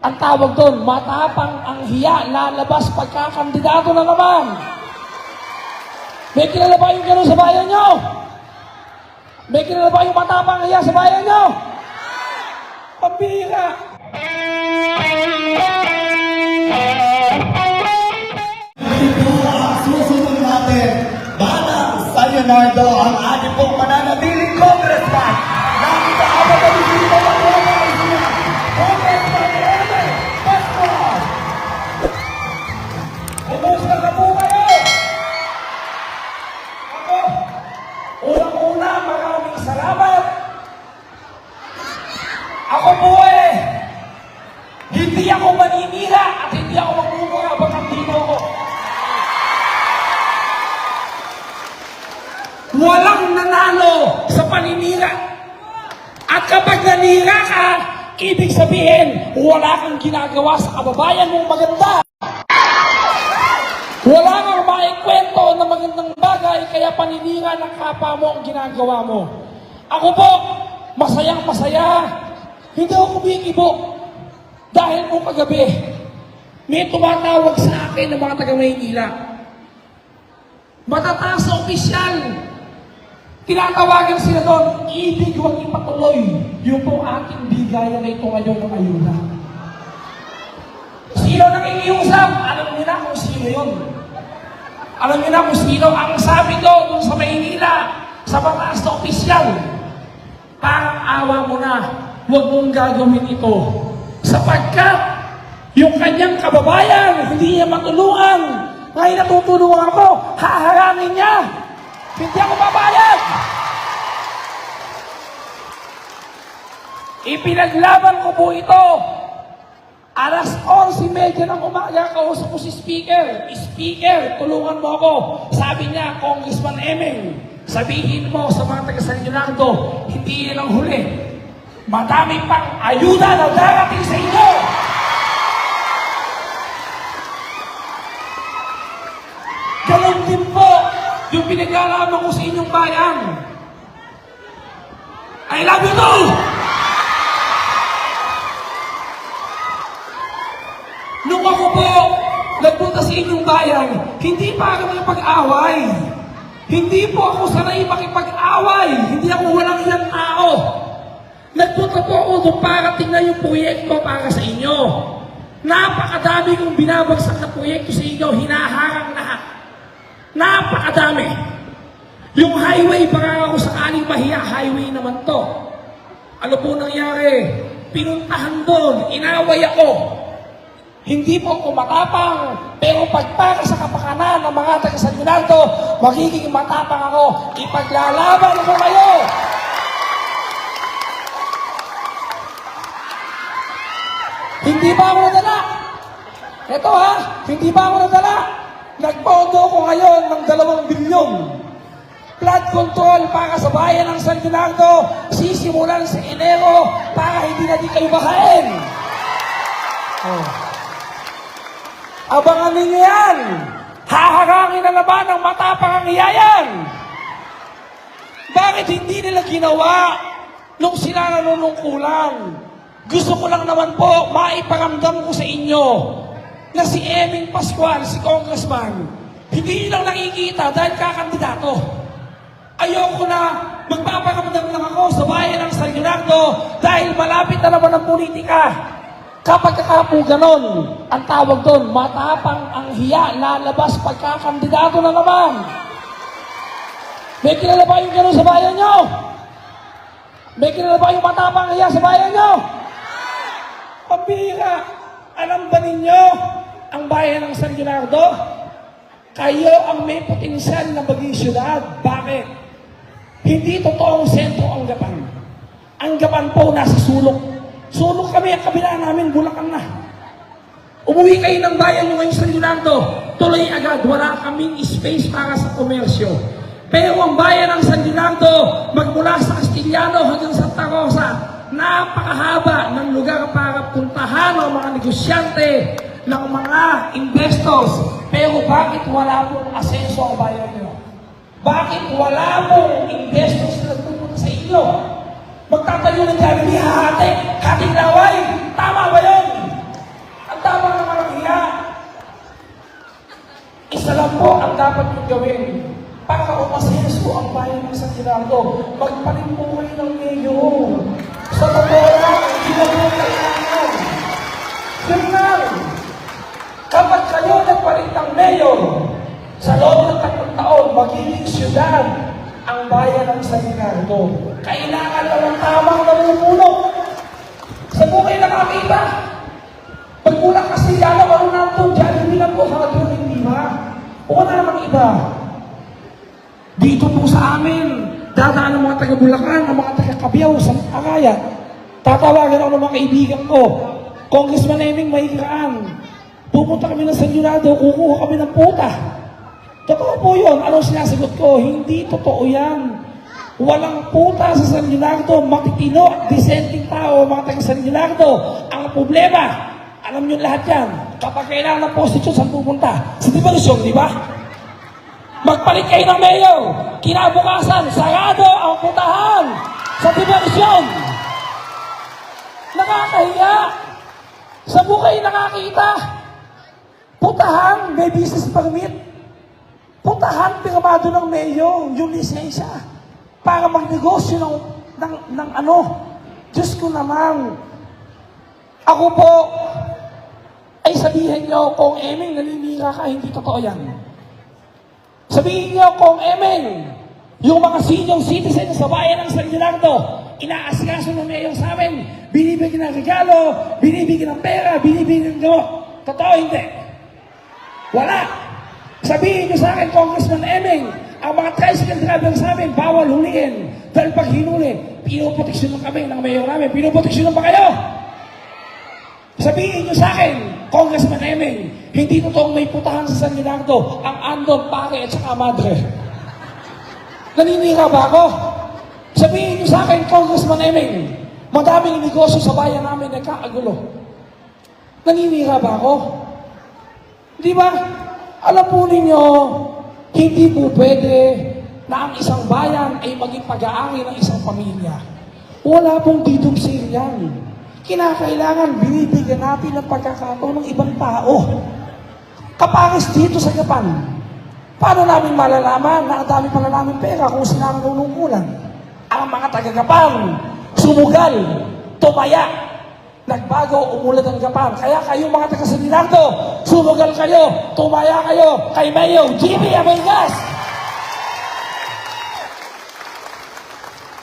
Ang tawag doon, matapang ang hiya, lalabas pagkakandidato na naman. May kilala ba yung gano'n sa bayan nyo? May kilala ba yung matapang ang hiya sa bayan nyo? Pambira! Ito ang susunod natin. Manang San Leonardo, ang ating pong mananatiling congressman. Nakita ka ba kami dito ang Congressman Eme Pascual? Kumusta ka po kayo? Ako, unang-una, maraming salamat. Ako po hindi ako maninira at hindi ako magmumura bagang dito ako. Walang nanalo sa paninira. At kapag nanira ka, ibig sabihin, wala kang ginagawa sa kababayan mong maganda. Wala kang maikwento na magandang bagay, kaya paninira ng kapwa mo ang ginagawa mo. Ako po, masayang masaya. Hindi ako kumikibo. Dahil nung kagabi, may tumatawag sa akin ng mga taga-Maynila. Matataas na opisyal. Tinatawagan sila doon, ibig huwag ipatuloy yung pong ating bigayan na ito ngayon ng ayuda. Sino nakikiusap? Alam niyo na kung sino yun. Alam niyo na kung sino. Ang sabi doon sa Maynila, sa mataas na opisyal, parang awa mo na, huwag mong gagawin ito. Sapagkat yung kanyang kababayan, hindi niya matulungan. Ngayon natutulungan ako, haharangin niya. Hindi ako babayad. Ipinaglaban ko po ito. Alas 11:30 ng umaga, kausap ko si Speaker. Speaker, tulungan mo ako. Sabi niya, Congressman Emeng, sabihin mo sa mga taga-San Leonardo, hindi yan ang huli. Madami pang ayuda na darating sa inyo. Ganon din po yung pinaglalaman ko sa inyong bayan. I love you too! Nung ako po nagpunta sa inyong bayan, hindi para makipag-away. Hindi po ako sanay makipag-away. Hindi ako walang iyang tao. Nagpunta po ako doon para tingnan yung proyekto para sa inyo. Napakadami kong binabagsak na proyekto sa inyo, hinaharang lahat. Napakadami. Yung highway, baka ako sakaling mahiya, highway naman to. Ano po nangyari? Pinuntahan doon, inaway ako. Hindi po ako matapang, pero pagpaka sa kapakanan ng mga taga-San Leonardo, magiging matapang ako. Ipaglalaban ko kayo. Hindi ba ako nadala? Ito hindi ba ako nadala? Nagpondo ko ngayon ng 2 bilyon. Flood control para sa bayan ng San Leonardo, sisimulan sa Enero para hindi na di kayo bahain. Abangan ninyo yan. Haharangin na naman ng matapang ang iyayan. Bakit hindi nila ginawa nung sila nanunungkulan? Gusto ko lang naman po maiparamdam ko sa inyo na si Emeng Pascual, si Congressman, hindi lang nakikita dahil kakandidato. Ayoko na magpaparamdam lang ako sa bayan ng San Leonardo dahil malapit na naman ang politika. Kapag po ganon, ang tawag doon, matapang ang hiya, lalabas pagkakandidato na naman. May kilala ba yung gano'n sa bayan nyo? May kilala ba yung matapang ang hiya sa bayan nyo? Pambira! Alam ba ninyo ang bayan ng San Leonardo? Kayo ang may potensyal na maging syudad. Bakit? Hindi totoong sentro ang Gapan. Ang Gapan po nasa sulok. Sulok kami, ang kabila namin, Bulacan na. Umuwi kayo ng bayan nyo ngayon sa San Leonardo, tuloy agad, wala kaming space para sa komersyo. Pero ang bayan ng San Leonardo, magmula sa Castillano hanggang Santa Rosa, napakahaba ng lugar para puntahan ng mga negosyante, ng mga investors. Pero bakit wala pong asenso ang bayan nyo? Bakit wala pong investors na nagpupunta sa inyo? Magtatayo ng Jollibee, hati, hating laway. Tama ba yun? Isa lang po ang dapat nyo gawin para umasenso ang bayan ng San Gerardo. Magpalit po kayo ng mayor. Sa totoo lang, hindi na po kailangan. Yun lang. Kapag kayo nagpalit ng mayor, sa loob ng 3 taon, magiging syudad ang bayan ng San Gerardo. Kailangan lang ng tamang namumuno. Sa buhay nakakita. Pag mula kasi yan, ano natin dyan, hindi lang po hardware, hindi ba? Wala namang iba. Dito po sa amin, dadaan ang mga taga-Bulacan, ang mga taga-Cabiao sa Arayat. Tatawagan ako ng mga kaibigan ko. Congressman Eming Mahiraan. Pupunta kami ng San Leonardo, kukuha kami ng puta. Totoo po yun. Anong sinasagot ko? Hindi totoo yan. Walang puta sa San Leonardo, matitino at dissenting tao, mga taga-San Leonardo. Ang problema, alam nyo lahat yan, kapag kailangan ng posisyon, saan pupunta? Sa diversyon, di ba? Magpalit kayo ng mayor, kinabukasan, sarado ang putahan sa diversyon. Nakakahiya. Sa buhay nakakita. Putahan, may business permit. Putahan, pirmado ng mayor, yung lisensya. Para magnegosyo ng ano. Diyos ko naman. Ako po, ay sabihin nyo, kung Emeng, naninira ka, hindi totoo yan. Sabihin nyo, kung Emeng, yung mga senior citizen sa bayan ng San Gerardo, inaasikaso ng mayor sa amin, binibigyan ng regalo, binibigyan ng pera, binibigyan ng gamot. Totoo, hindi. Wala. Sabihin nyo sa akin, Congressman Emeng, ang mga tricycle driver sa amin, bawal huliin. Dahil pag hinuli, pinoproteksyon lang kami ng mayor namin. Pinoproteksyon ba kayo? Sabihin nyo sa akin, Congressman Emeng, hindi totoong may putahan sa San Leonardo ang andon, pare at saka madre. Naninira ba ako? Sabihin nyo sa akin, Congressman Emeng, madaming negosyo sa bayan namin nagkakagulo. Naninira ba ako? Di ba? Alam po ninyo, hindi po pwede na ang isang bayan ay maging pag-aari ng isang pamilya. Wala pong didupsil yan. Kinakailangan binibigyan natin ng pagkakataon ng ibang tao. Kapares dito sa Japan, paano namin malalaman na ang dami pala namin pera kung sila ang nunungkulan? Ang mga taga-Japan, sumugal, tumaya, nagbago, umulat ang Japan. Kaya kayo mga taga-San Leonardo, sumugal kayo, tumaya kayo kay Mayor Jimmy Abelgas.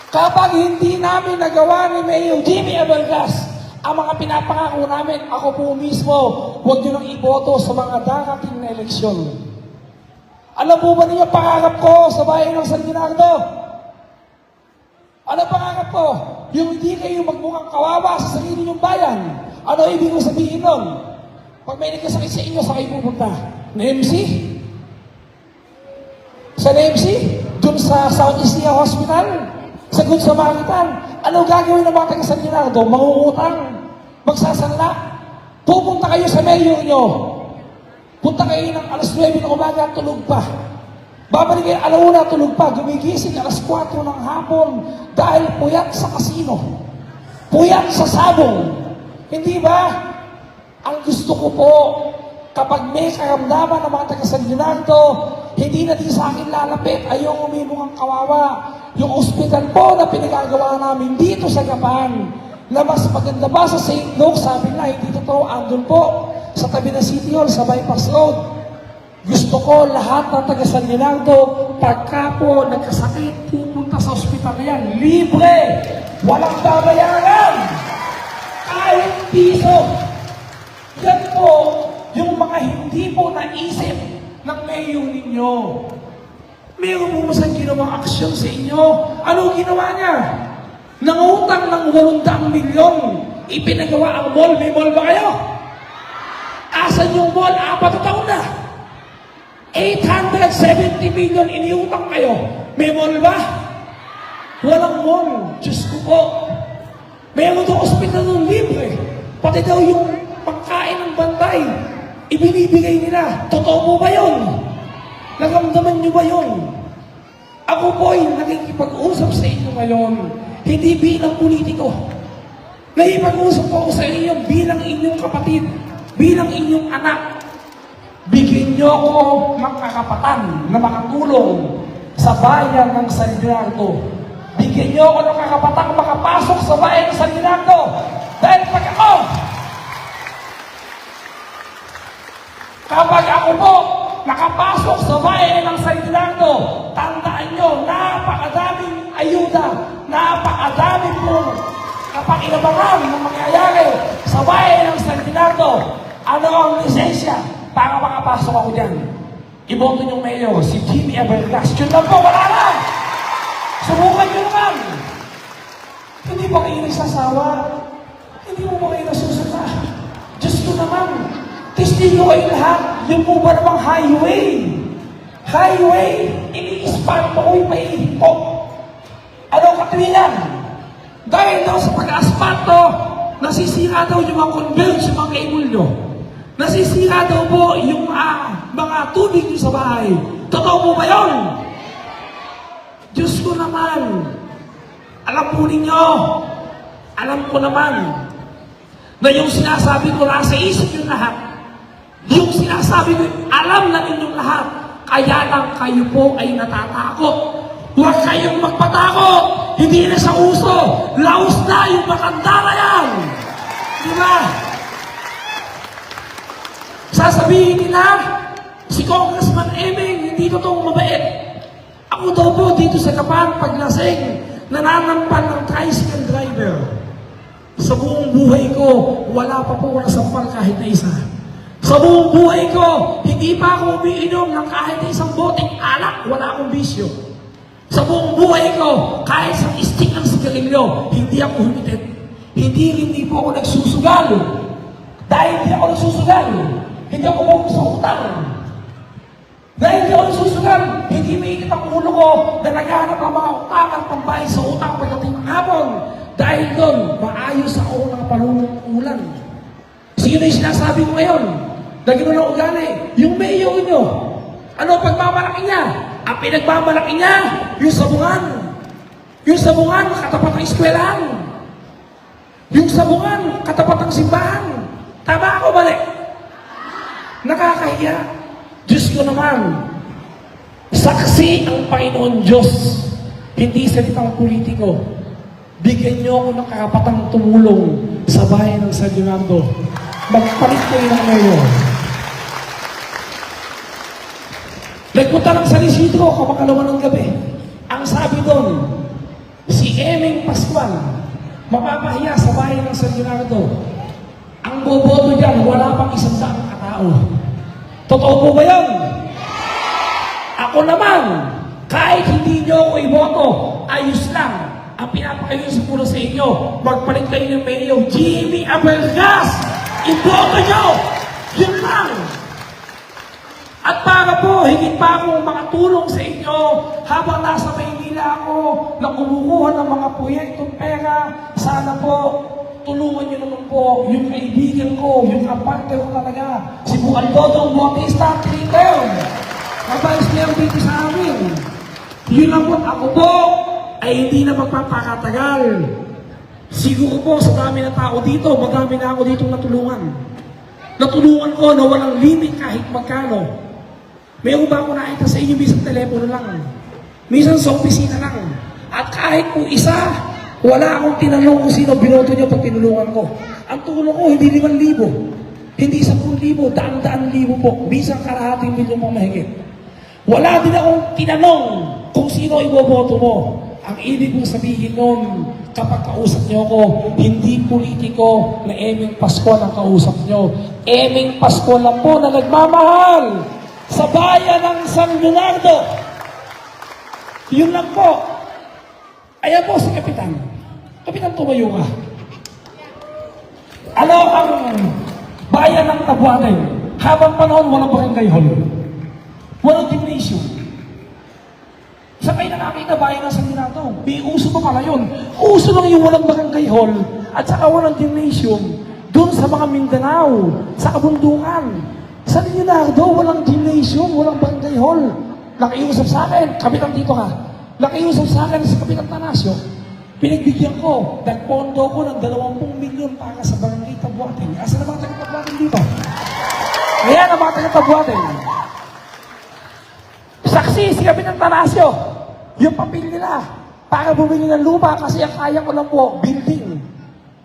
Kapag hindi namin nagawa ni Mayor Jimmy Abelgas, ang mga pinapangako namin, ako po mismo, huwag nyo nang iboto sa mga darating na eleksyon. Alam po ba ninyo pangarap ko sa bayan ng San Leonardo? Ano pangarap ko? Yung hindi kayo magmukhang kawawa sa sarili nyong bayan. Ano ibig ko sabihin nun? Pag may nagkasakit sa inyo, saan kayo pupunta? NMC? Sa NMC? Doon sa South East Asia Hospital? Sa Good Samaritan? Ano gagawin ng mga taga San Leonardo? Mangungutang? Magsasanla? Pupunta kayo sa mayor nyo. Punta kayo ng alas 9 ng umaga, tulog pa. Babalik kayo alauna, tulog pa. Gumigising alas 4 ng hapon dahil puyat sa kasino. Puyat sa sabong. Hindi ba? Ang gusto ko po, kapag may karamdaman ng mga taga San Leonardo, hindi na din sa akin lalapit, ayaw umimong ang kawawa. Yung ospital po na pinagagawa namin dito sa Japan, na mas maganda ba sa St. Luke, sabi na, hindi totoo, andun po, sa tabi ng City Hall, sa Bypass Road. Gusto ko lahat ng taga San Leonardo, pagka po nagkasakit, pupunta sa ospital na yan, libre, walang babayaran, kahit piso. Yan po, yung mga hindi po naisip ng mayor ninyo. Meron po masang ginawang aksyon sa inyo. Ano ginawa niya? Nangutang ng 800 milyon. Ipinagawa ang mall. May mall ba kayo? Asan yung mall? 4 taon na. 870 million iniutang kayo. May mall ba? Walang mall. Diyos ko po. Meron daw ospital ng libre. Pati daw yung pagkain ng bantay. Ibinibigay nila. Totoo po ba yun? Naramdaman nyo ba yun? Ako po ay nakikipag-usap sa inyo ngayon. Hindi bilang politiko. Nakipag-usap po ako sa inyo bilang inyong kapatid. Bilang inyong anak. Bigyan niyo ako makakapatan na makatulong sa bayan ng San Leonardo. Bigyan niyo ako ng kakapatang makapasok sa bayan ng San Leonardo. Dahil kapag ako po nakapasok sa bayan ng San Leonardo, tandaan niyo, napakadaming ayuda, napakadaming po kapakinabangan ng mangyayari sa bayan ng San Leonardo. Ano ang lisensya para makapasok ako dyan? Iboto niyong mayor, si Jimmy Abergas. Yun lang po, wala na! Subukan nyo naman! Hindi ba kayo nagsasawa? Hindi mo ba kayo nasusunod? Diyos ko naman! Testigo kayo lahat! Yung po ba namang highway? Highway! Ini-spark mo ko'y maihito. Ano katuwinan? Dahil daw sa pag-aspato, nasisira daw yung mga converge, yung mga cable nyo. Nasisira daw po yung mga tubig nyo sa bahay. Totoo po ba yun? Diyos ko naman, alam po ninyo, alam ko naman, na yung sinasabi ko nasa isip yung lahat. Yung sinasabi ko, alam na ninyong lahat. Kaya lang kayo po ay natatakot. Huwag kayong magpatakot. Hindi na sa uso. Laos na yung matanda na yan. Di ba? Sasabihin nila, si Congressman Eming, hindi totoong mabait. Ako daw po dito sa Kapan, paglasing, nananampan ng tricycle driver. Sa buong buhay ko, wala pa po nasampal kahit na isa. Sa buong buhay ko, hindi pa ako umiinom ng kahit na isang boteng alak, wala akong bisyo. Sa buong buhay ko, kahit sa stick ng sigarilyo, hindi ako humitit. Hindi po ako nagsusugal. Dahil hindi ako nagsusugal, hindi ako buong sa utang. Dahil hindi ako nagsusugal, hindi mainit ang ulo ko na naghahanap ng mga utang at pambayad sa utang pagdating ng hapon. Dahil doon, maayos ako ng panunungkulan. Sino yung sinasabi ko ngayon? Na gano'n ang ugali. Yung mayor nyo, ano pagmamalaki niya? Ang pinagmamalaki niya, yung sabungan. Yung sabungan, katapat ng eskwelahan. Yung sabungan, katapat ng simbahan. Tama ako, balik? Nakakahiya. Diyos ko naman, saksi ang Panginoon Diyos, hindi salitang politiko. Bigyan niyo ako ng karapatang tumulong sa bayan ng San Leonardo. Magpalit kayo ng mayor. Nagpunta ng San Isidro kapag 2 ng gabi. Ang sabi doon, si Eming Pascual, mapapahiya sa bayan ng San Leonardo. Ang boboto dyan, wala pang 100 katao. Totoo po ba yan? Ako naman, kahit hindi nyo ako iboto, ayos lang. Ang pinapakayos ko sa inyo, magpalit kayo ng mayor, Jimmy Abergas! Iboto nyo! Yun lang! At para po, higit pa akong makatulong sa inyo habang nasa Maynila ako na kumukuha ng mga proyektong pera, sana po, tulungan niyo naman po yung kaibigan ko, yung kapatid ko talaga, si Bucaldodong Bautista, Trinidad, na vice mayor dito sa amin. Yun lang po, ako po ay hindi na magpapakatagal. Siguro po sa dami ng tao dito, madami na ako dito natulungan. Natulungan ko na walang limit kahit magkano. Mayroon ba ako nakita sa inyo minsan telepono lang? Minsan sa opisina lang. At kahit po isa, wala akong tinanong kung sino binoto niyo pag tinulungan ko. Ang tulong ko, hindi 5,000. Hindi 10,000, daan-daan libo po. Minsan kalahating milyon mo mahigit. Wala din akong tinanong kung sino iboboto mo. Ang ibig kong sabihin nun, kapag kausap niyo ako, hindi politiko na Eming Pascual ang kausap niyo. Eming Pascual lang po na nagmamahal sa bayan ng San Leonardo. Yun lang po. Ayan po si Kapitan. Kapitan, tumayo ka. Ano ang bayan ng Tabuate? Habang panahon, walang barangay hall. Walang gymnasium. Sa kayo nakakita bayan ng San Leonardo, may uso pa pala yun. Uso lang yung walang barangay hall at saka walang gymnasium. Doon sa mga Mindanao, sa kabundukan. Sa Leonardo, walang gymnasium, walang barangay hall. Nakiusap sa akin, Kapitan dito ka. Nakiusap sa akin sa Kapitan Tanasio. Pinagbigyan ko, nagpondo ko ng 20 milyon para sa barangay Tabuate. Asa na mga taga-Tabuate dito? Ayan ang mga taga-Tabuate. kami ng Tarasyo, yung papel nila, para bumili ng lupa kasi ang kaya ko lang po, building.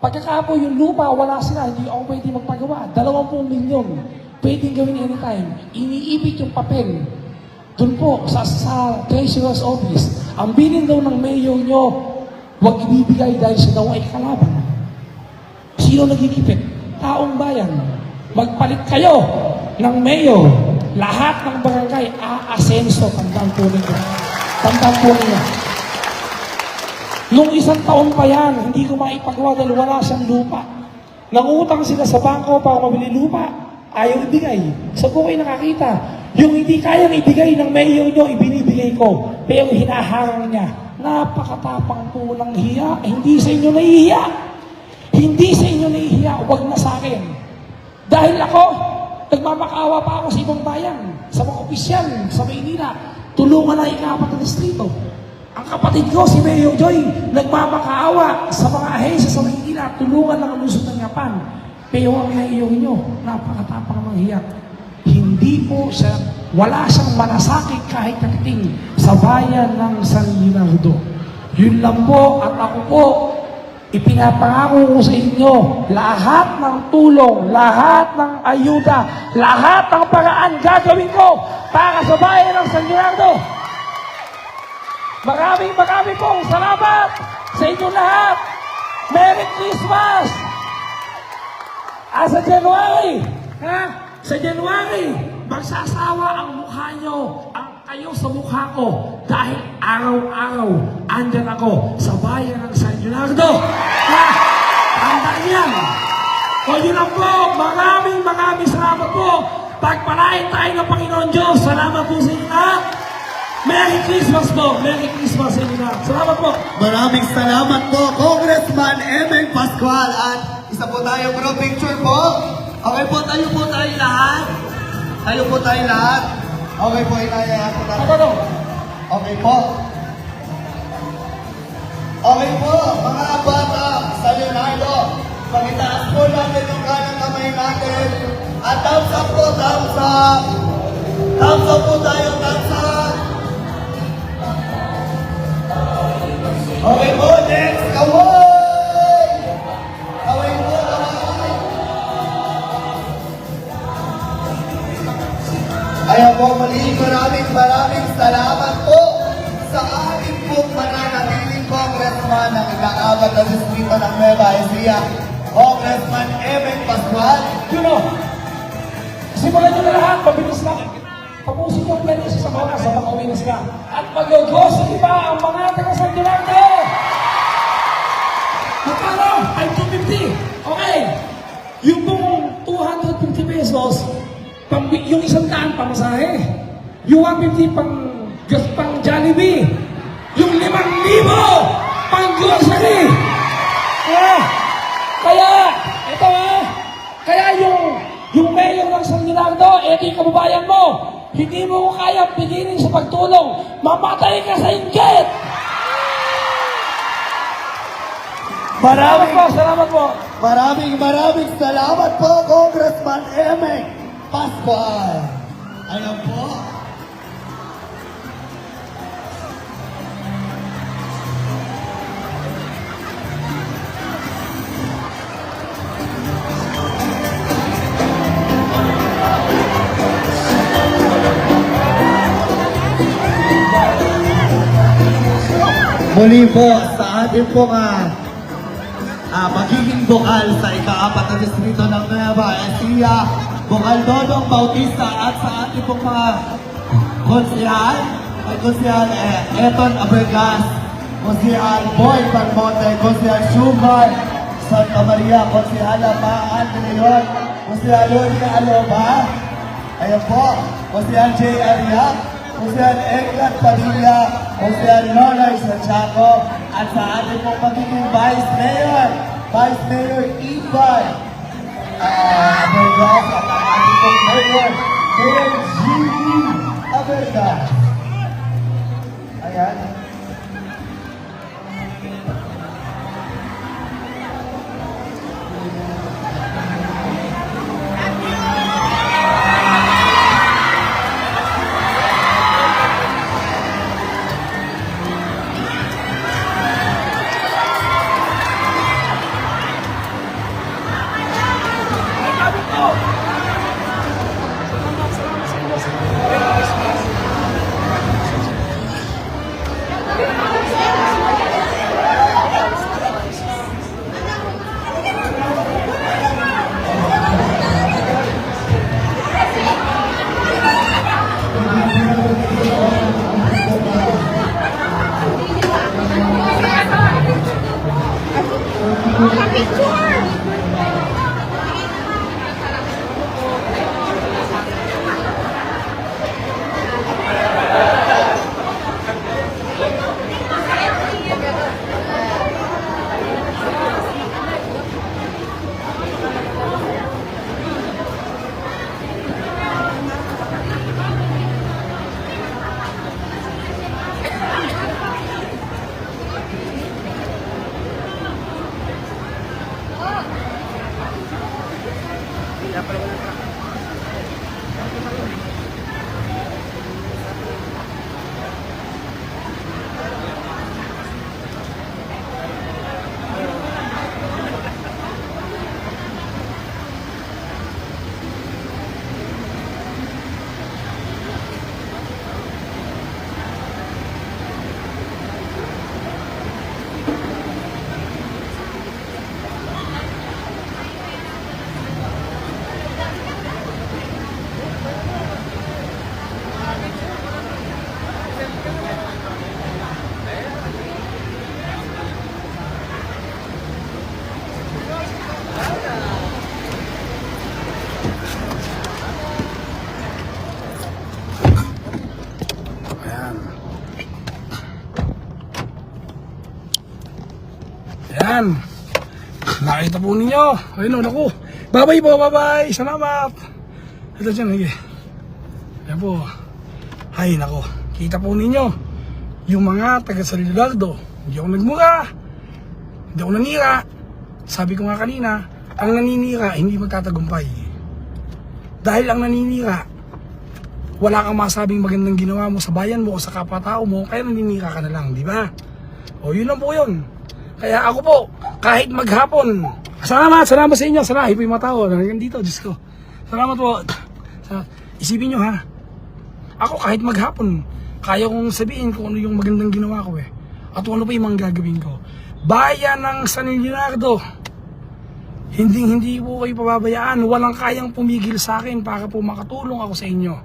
Pagkakapo yung lupa, wala sila, hindi ako pwede magpagawa. 20 milyon, pwedeng gawin anytime. Iniibig yung papel. Doon po, sa Treasurer's Office, ang bilin daw ng mayor nyo, huwag ibibigay dahil siya daw ay kalaban. Sino nagkikipit? Taong bayan. Magpalit kayo ng mayor. Lahat ng barangay, aasenso. Tandaan po ninyo. Tandaan po ninyo. Nung isang taon pa yan, hindi ko maipagawa dahil wala siyang lupa. Nangutang sila sa bangko para mabili lupa. Ayaw ibigay. Sa po kayo nakakita. Yung hindi kayang ibigay ng mayor nyo, ibinibigay ko. Pero hinaharang niya. Napakatapang po ng hiya. Hindi sa inyo nahihiya. Hindi sa inyo nahihiya. Huwag na sa akin. Dahil ako, nagmamakaawa pa ako sa ibang bayan. Sa mga opisyal, sa Maynila. Tulungan na ikapat na distrito. Ang kapatid ko, si Mayor Joy, nagmamakaawa sa mga ahensya sa Maynila. Tulungan na kalusot ng Japan. Pero ang mayor nyo, napakatapang ng hiya. Hindi po siya, wala siyang malasakit kahit natiting sa bayan ng San Leonardo. Yun lang po at ako po, ipinapangako ko sa inyo, lahat ng tulong, lahat ng ayuda, lahat ng paraan gagawin ko para sa bayan ng San Leonardo. Maraming pong salamat sa inyo lahat. Merry Christmas! Sa January, sa January, magsasawa ang mukha nyo, ang kayo sa mukha ko, dahil araw-araw, andyan ako sa bayan ng San Leonardo. Tandaan yan. O yun lang po, maraming salamat po. Pagpalain tayo ng Panginoon Diyos. Salamat po sa inyo lahat. Merry Christmas po. Merry Christmas sa inyo lahat. Salamat po. Maraming salamat po, Congressman Emeng Pascual. At isa po tayo, group picture po. Okay po, tayo lahat. Tayo po tayo lahat. Okay po, inayaya po tayo. Ano? Okay po. Okay po, mga bata sa Leonardo. Pagitaas po natin yung kanang kamay natin. At thumbs up po, thumbs up. Thumbs up po tayo, thumbs up. Okay po, next, kaway! Kaway po, kaway! Ayan po, muli, maraming salamat po sa ating pong mananatiling congressman ng ika-apat na distrito ng Nueva Ecija, Congressman Emeng Pascual. You know, simulan nyo na lahat, mabilis lang. Tapusin yung playlist sa mga makauwi na sila. At mag-grocery pa ang mga taga-San Leonardo! Magkano? Ay, 250. Okay. Yung pong 250 pesos, yung 100 pamasahe. Yung 150 pang Jollibee. Yung 5,000 pang grocery. Kaya, ito kaya yung mayor ng San Leonardo, yung kababayan mo, hindi mo ko kaya pigilin sa pagtulong. Mamatay ka sa inggit! Salamat po. Maraming salamat po, Congressman Emeng Pascual. Ayan po. Muli po sa ating pong magiging bukal sa ika-apat na distrito ng Nueva Ecija, Bukal Dodong Bautista, at sa ating pong mga konsehal, ay konsehal Eton Abergas, konsehal Boy Parmonte, konsehal Schumann Santa Maria, konsehala Maan de Leon, konsehal Lourdes Aloba, ayan po, konsehal J. Ariac, konsehal Eglat Padilla, konsehal Nonoy Santiago, at sa ating pong magiging Vice Mayor Ivan Abergas, at ang ating pong Mayor G.E. Abergas. Ayan. Ayan. Ayan. Nakita po ninyo. Ayun, naku. Bye-bye po, bye-bye. Salamat. Ito dyan, sige. Ayan po. Ay, naku. Kita po ninyo. Yung mga taga San Leonardo. Hindi ako nagmura. Hindi ako nanira. Sabi ko nga kanina, ang naninira, hindi magtatagumpay. Dahil ang naninira, wala kang masabing magandang ginawa mo sa bayan mo o sa kapwa-tao mo, kaya naninira ka na lang, di ba? O yun lang po yun. Kaya ako po, kahit maghapon, salamat sa inyo, salamat po yung mga tao, nandito dito, Diyos ko. Salamat po. Isipin nyo ha, ako kahit maghapon, kaya kong sabihin kung ano yung magandang ginawa ko at kung ano pa yung mga gagawin ko. Bayan ng San Leonardo, hindi po kayo pababayaan, walang kayang pumigil sa akin para po makatulong ako sa inyo.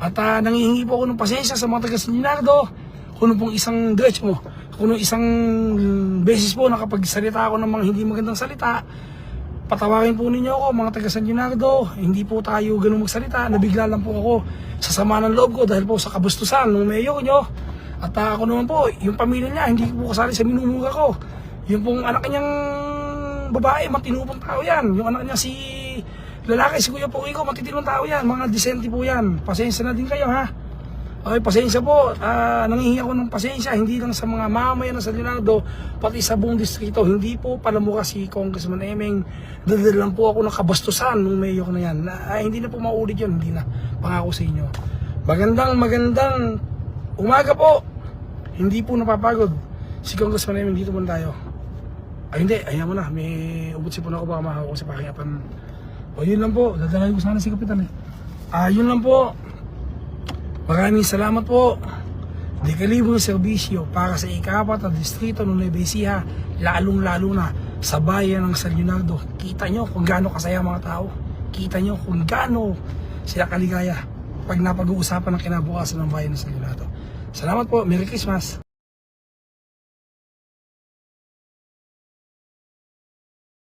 At nangihingi po ako ng pasensya sa mga taga San Leonardo kung pong isang kung isang beses po nakapagsalita ako ng mga hindi magandang salita. Patawarin po ninyo ako mga taga San Leonardo, hindi po tayo ganun magsalita, nabigla lang po ako sa sama ng loob ko dahil po sa kabustusan ng mayor nyo. At ako naman po, yung pamilya niya, hindi po kasali sa minumura ko. Yung pong anak niyang babae, matinupong tao yan. Yung anak niya si lalaki, si Kuya Purico, matitinong tao yan. Mga disente po yan. Pasensya na din kayo ha. Okay, pasensya po. Nangihingi ako ng pasensya. Hindi lang sa mga mamamayan ng San Leonardo, pati sa buong distrito. Hindi po palamura si Congressman Emeng. Dahil lang po ako ng kabastusan ng mayor na yan. Hindi na po maulit yun. Hindi na. Pangako sa inyo. Magandang umaga po. Hindi po napapagod. Si Congressman Emeng, dito muna tayo. Ay hindi, ayaw mo na. May ubutsi po na ako, baka mahawa ko sa pakiapan. O yun lang po, dadalhin ko sana si Kapitan yun lang po. Maraming salamat po. Di kalibong serbisyo para sa ikapat na distrito ng Nueva Ecija, lalong-lalo na sa bayan ng San Leonardo. Kita nyo kung gaano kasaya mga tao. Kita nyo kung gaano sila kaligaya pag napag-uusapan ng kinabukasan ng bayan ng San Leonardo. Salamat po, Merry Christmas!